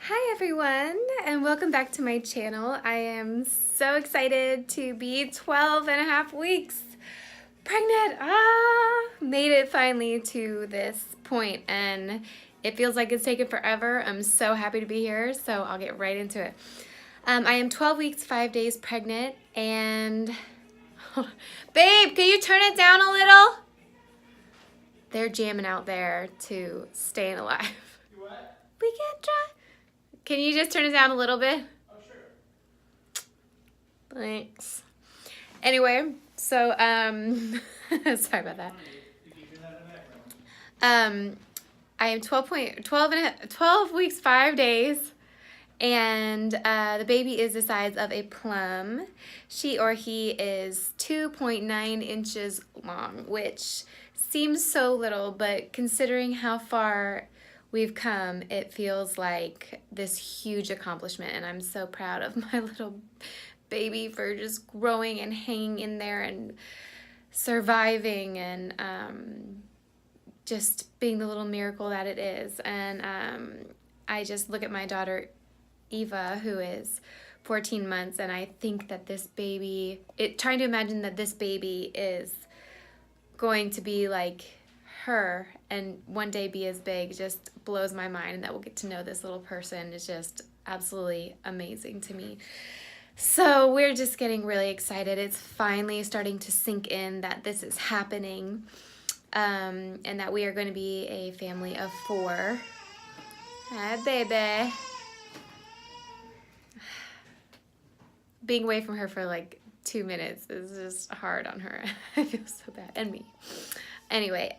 Hi everyone, and welcome back to my channel. I am so excited to be 12 and a half weeks pregnant. Made it finally to this point, and it feels like it's taken forever. I'm so happy to be here, so I'll get right into it. I am 12 weeks, 5 days pregnant, and babe, can you turn it down a little? They're jamming out there to Staying Alive. You what? We can try. Can you just turn it down a little bit? Oh, sure. Thanks. Anyway, so, sorry about that. I am 12 weeks, 5 days, and the baby is the size of a plum. She or he is 2.9 inches long, which seems so little, but considering how far we've come, it feels like this huge accomplishment, and I'm so proud of my little baby for just growing and hanging in there and surviving and just being the little miracle that it is. And I just look at my daughter Eva, who is 14 months, and I think that this baby, trying to imagine that this baby is going to be like her and one day be as big just blows my mind, and that we'll get to know this little person is just absolutely amazing to me. So we're just getting really excited. It's finally starting to sink in that this is happening, and that we are going to be a family of 4. Hi, baby. Being away from her for like 2 minutes is just hard on her. I feel so bad, and me. Anyway,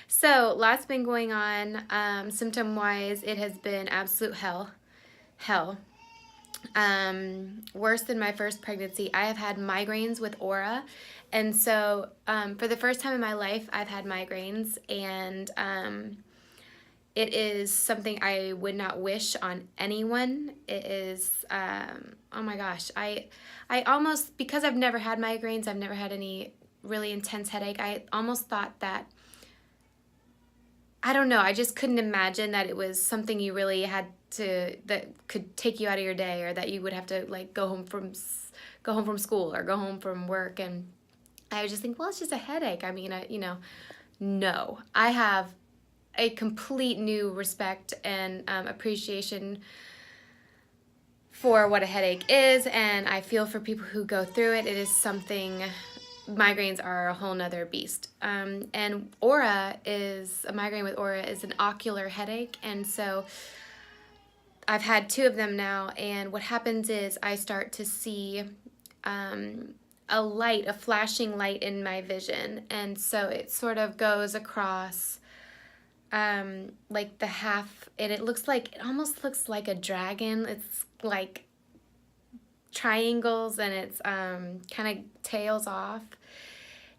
so lots been going on. Symptom-wise, it has been absolute hell. Worse than my first pregnancy. I have had migraines with aura, and so for the first time in my life, I've had migraines, and it is something I would not wish on anyone. It is, oh my gosh, I almost, because I've never had migraines, I've never had any really intense headache, I almost thought that, I don't know, I just couldn't imagine that it was something you really had to, that could take you out of your day, or that you would have to like go home from school or go home from work. And I would just think, well, it's just a headache. I mean, no, I have a complete new respect and appreciation for what a headache is, and I feel for people who go through it. It is something, migraines are a whole nother beast. And a migraine with aura is an ocular headache, and so I've had 2 of them now, and what happens is I start to see a flashing light in my vision, and so it sort of goes across like the half, and it almost looks like a dragon. It's like triangles, and it's kind of tails off,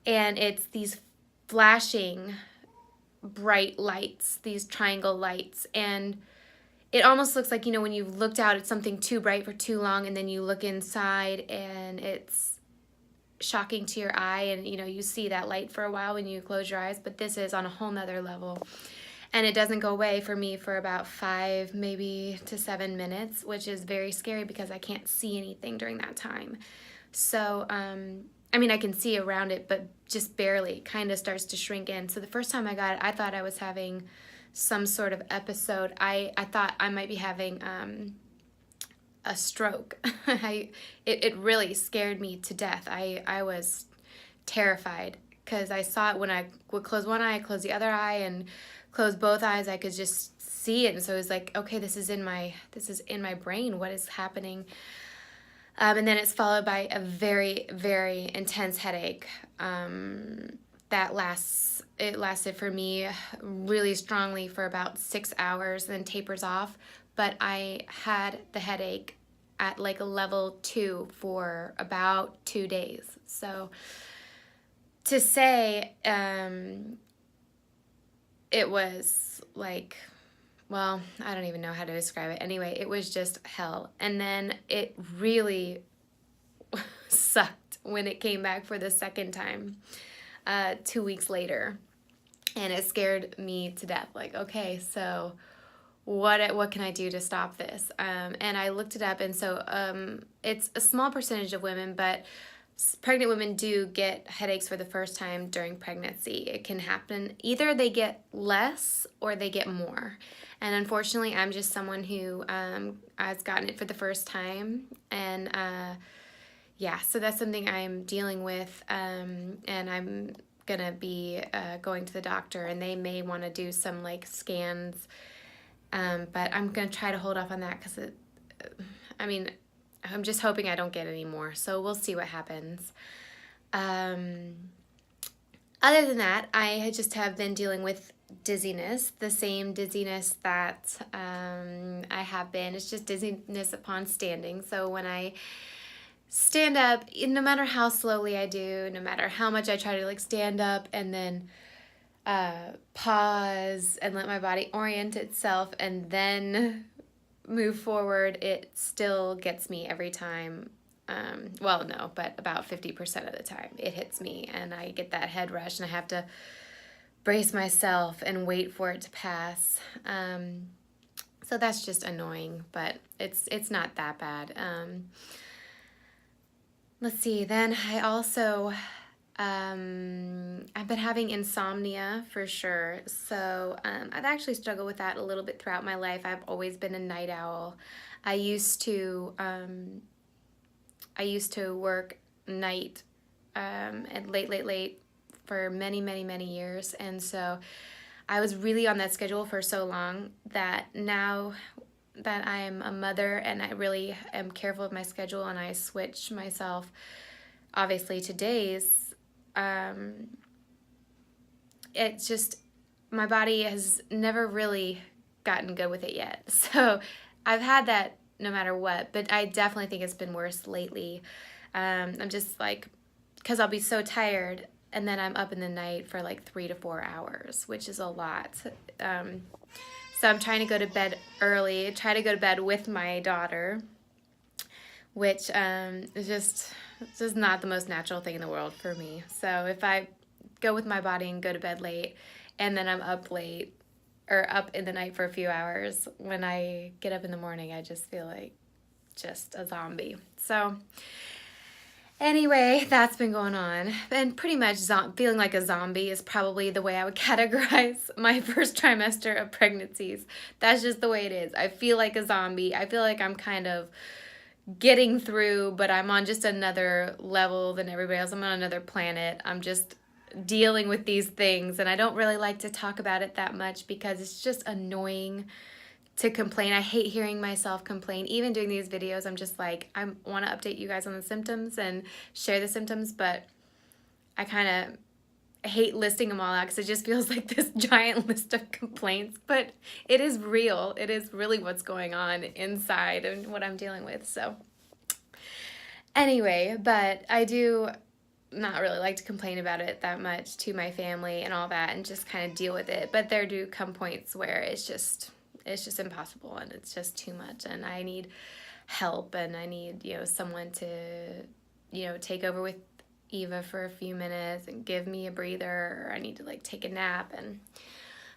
and it's these flashing bright lights, these triangle lights, and it almost looks like, when you've looked out at something too bright for too long, and then you look inside and it's shocking to your eye, and you see that light for a while when you close your eyes, but this is on a whole nother level. And it doesn't go away for me for about 5 maybe to 7 minutes, which is very scary because I can't see anything during that time. So, I mean, I can see around it, but just barely. It kind of starts to shrink in. So the first time I got it, I thought I was having some sort of episode. I thought I might be having a stroke. It really scared me to death. I was terrified because I saw it when I would close one eye, close the other eye, and close both eyes. I could just see it, and so it was like, okay, this is in my brain. What is happening? And then it's followed by a very, very intense headache that lasted for me really strongly for about 6 hours, then tapers off. But I had the headache at like a level 2 for about 2 days. So to say it was like, well, I don't even know how to describe it. Anyway, it was just hell. And then it really sucked when it came back for the second time, 2 weeks later. And it scared me to death. Like, okay, so what can I do to stop this? And I looked it up, and so it's a small percentage of women, but pregnant women do get headaches for the first time during pregnancy. It can happen. Either they get less or they get more. And unfortunately, I'm just someone who has gotten it for the first time. And yeah, so that's something I'm dealing with. And I'm going to be going to the doctor, and they may want to do some like scans. But I'm going to try to hold off on that because I'm just hoping I don't get any more. So we'll see what happens. Other than that, I just have been dealing with dizziness, the same dizziness that I have been. It's just dizziness upon standing. So when I stand up, no matter how slowly I do, no matter how much I try to like stand up and then pause and let my body orient itself and then move forward, it still gets me every time. Well, no, but about 50% of the time it hits me, and I get that head rush, and I have to brace myself and wait for it to pass. So that's just annoying, but it's not that bad. Let's see. Then I also I've been having insomnia for sure. So I've actually struggled with that a little bit throughout my life. I've always been a night owl. I used to work night and late for many years, and so I was really on that schedule for so long that now that I am a mother and I really am careful of my schedule and I switch myself obviously to days, it's just, my body has never really gotten good with it yet. So I've had that no matter what, but I definitely think it's been worse lately. I'm just like, because I'll be so tired and then I'm up in the night for like 3 to 4 hours, which is a lot. So I'm trying to go to bed early, try to go to bed with my daughter, which is just not the most natural thing in the world for me. So if I go with my body and go to bed late and then I'm up late or up in the night for a few hours, when I get up in the morning, I just feel like just a zombie. So anyway, that's been going on. And pretty much feeling like a zombie is probably the way I would categorize my first trimester of pregnancies. That's just the way it is. I feel like a zombie. I feel like I'm kind of getting through, but I'm on just another level than everybody else. I'm on another planet. I'm just dealing with these things, and I don't really like to talk about it that much because it's just annoying to complain. I hate hearing myself complain. Even doing these videos, I'm just like, I want to update you guys on the symptoms and share the symptoms, but I kind of hate listing them all out because it just feels like this giant list of complaints, but it is real. It is really what's going on inside and what I'm dealing with. So anyway, but I do not really like to complain about it that much to my family and all that and just kind of deal with it. But there do come points where it's just impossible and it's just too much, and I need help, and I need, someone to, take over with Eva for a few minutes and give me a breather, or I need to like take a nap. And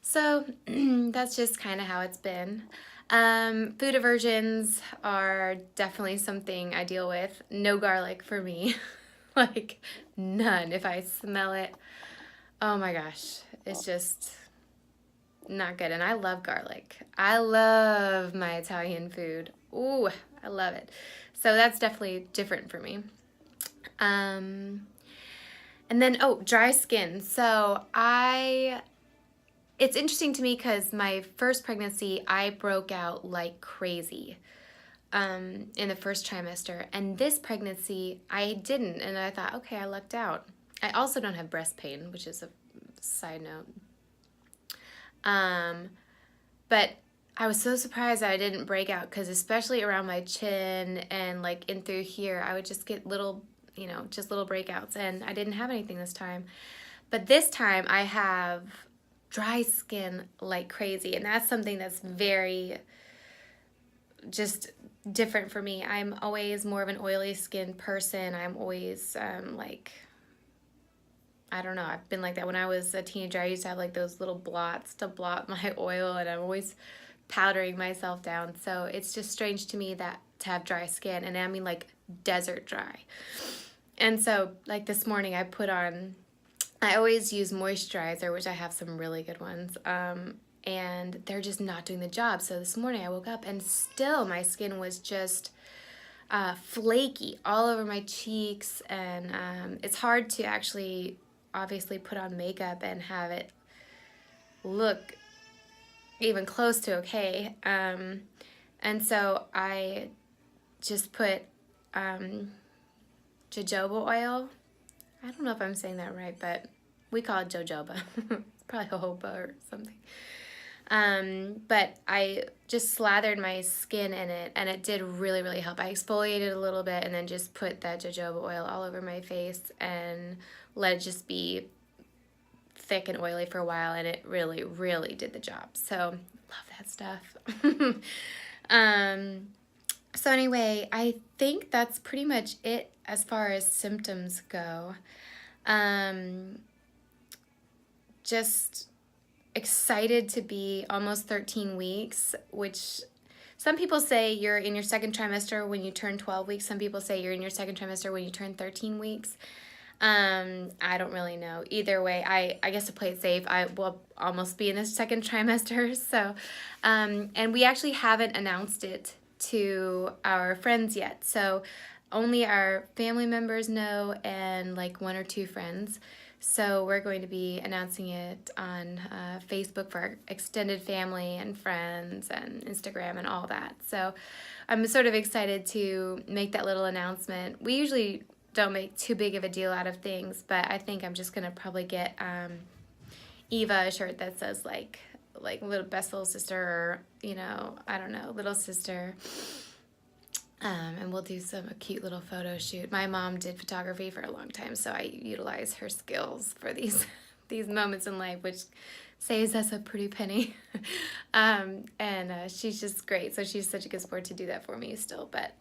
so that's just kind of how it's been. Food aversions are definitely something I deal with. No garlic for me. Like none. If I smell it, oh my gosh, it's just not good. And I love garlic. I love my Italian food. Ooh, I love it. So that's definitely different for me. And then, dry skin. So it's interesting to me because my first pregnancy, I broke out like crazy in the first trimester. And this pregnancy, I didn't. And I thought, okay, I lucked out. I also don't have breast pain, which is a side note. But I was so surprised that I didn't break out, because especially around my chin and like in through here, I would just get little, just little breakouts, and I didn't have anything this time. But this time I have dry skin like crazy, and that's something that's very just different for me. I'm always more of an oily skin person. I'm always I don't know, I've been like that when I was a teenager. I used to have like those little blots to blot my oil, and I've always powdering myself down. So it's just strange to me that to have dry skin, and I mean like desert dry. And so like this morning I put on, I always use moisturizer, which I have some really good ones, and they're just not doing the job. So this morning I woke up and still my skin was just flaky all over my cheeks, and it's hard to actually obviously put on makeup and have it look even close to okay. And so I just put jojoba oil. I don't know if I'm saying that right, but we call it jojoba. Probably jojoba or something. But I just slathered my skin in it, and it did really, really help. I exfoliated a little bit and then just put that jojoba oil all over my face and let it just be thick and oily for a while, and it really, really did the job. So love that stuff. So anyway, I think that's pretty much it as far as symptoms go. Just excited to be almost 13 weeks, which some people say you're in your second trimester when you turn 12 weeks. Some people say you're in your second trimester when you turn 13 weeks. I don't really know. Either way, I guess to play it safe, I will almost be in the second trimester. So, and we actually haven't announced it to our friends yet. So only our family members know, and like 1 or 2 friends. So we're going to be announcing it on Facebook for our extended family and friends and Instagram and all that. So I'm sort of excited to make that little announcement. We usually don't make too big of a deal out of things, but I think I'm just going to probably get Eva a shirt that says like little best little sister, or, you know, I don't know, little sister. And we'll do a cute little photo shoot. My mom did photography for a long time, so I utilize her skills for these moments in life, which saves us a pretty penny. And she's just great. So she's such a good sport to do that for me still. But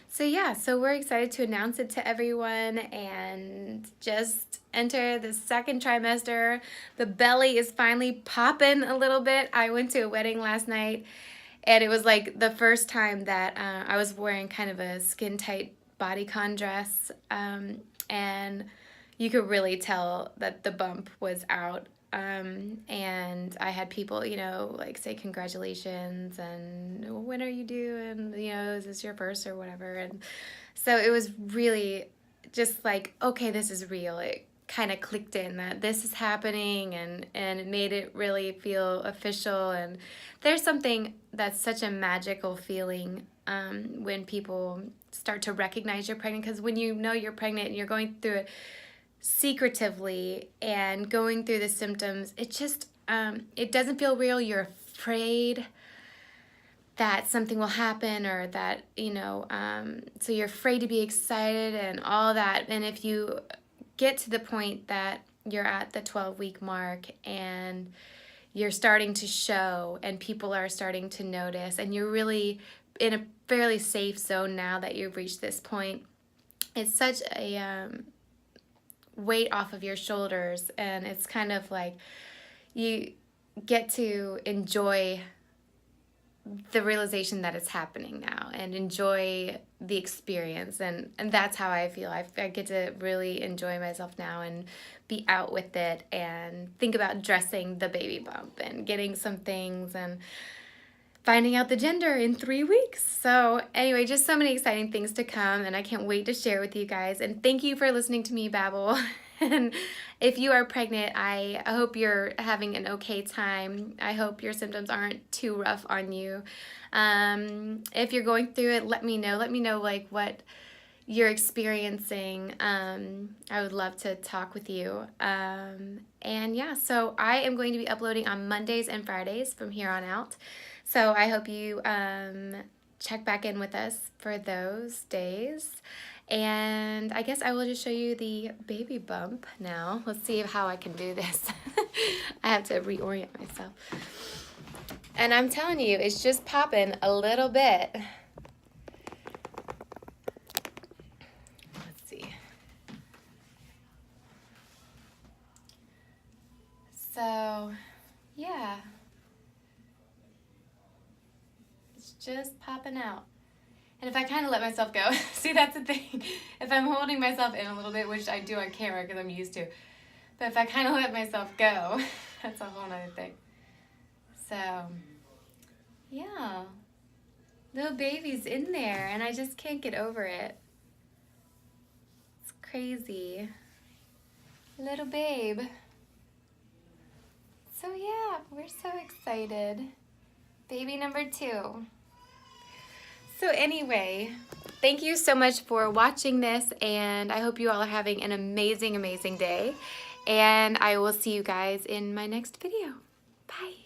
so yeah, so we're excited to announce it to everyone and just enter the second trimester. The belly is finally popping a little bit. I went to a wedding last night, and it was like the first time that I was wearing kind of a skin-tight bodycon dress, and you could really tell that the bump was out. And I had people, you know, like say congratulations and when are you due, and, you know, is this your first or whatever. And so it was really just like, okay, this is real. It kind of clicked in that this is happening, and it made it really feel official. And there's something that's such a magical feeling when people start to recognize you're pregnant, because when you know you're pregnant and you're going through it secretively and going through the symptoms, it just it doesn't feel real. You're afraid that something will happen, or that, you know, so you're afraid to be excited and all that. And if you get to the point that you're at the 12-week mark and you're starting to show and people are starting to notice, and you're really in a fairly safe zone now that you've reached this point, it's such a weight off of your shoulders, and it's kind of like you get to enjoy the realization that it's happening now and enjoy the experience, and that's how I feel. I get to really enjoy myself now and be out with it and think about dressing the baby bump and getting some things and finding out the gender in 3 weeks. So anyway, just so many exciting things to come, and I can't wait to share with you guys. And thank you for listening to me babble. And if you are pregnant, I hope you're having an okay time. I hope your symptoms aren't too rough on you. If you're going through it, let me know. Let me know like what you're experiencing. I would love to talk with you. And yeah, so I am going to be uploading on Mondays and Fridays from here on out. So I hope you check back in with us for those days. And I guess I will just show you the baby bump now. Let's see how I can do this. I have to reorient myself. And I'm telling you, it's just popping a little bit. Let's see. So, yeah. It's just popping out. And if I kind of let myself go, see, that's the thing. If I'm holding myself in a little bit, which I do on camera because I'm used to, but if I kind of let myself go, that's a whole nother thing. So, yeah. Little baby's in there, and I just can't get over it. It's crazy. Little babe. So yeah, we're so excited. Baby number 2. So anyway, thank you so much for watching this, and I hope you all are having an amazing, amazing day. And I will see you guys in my next video. Bye.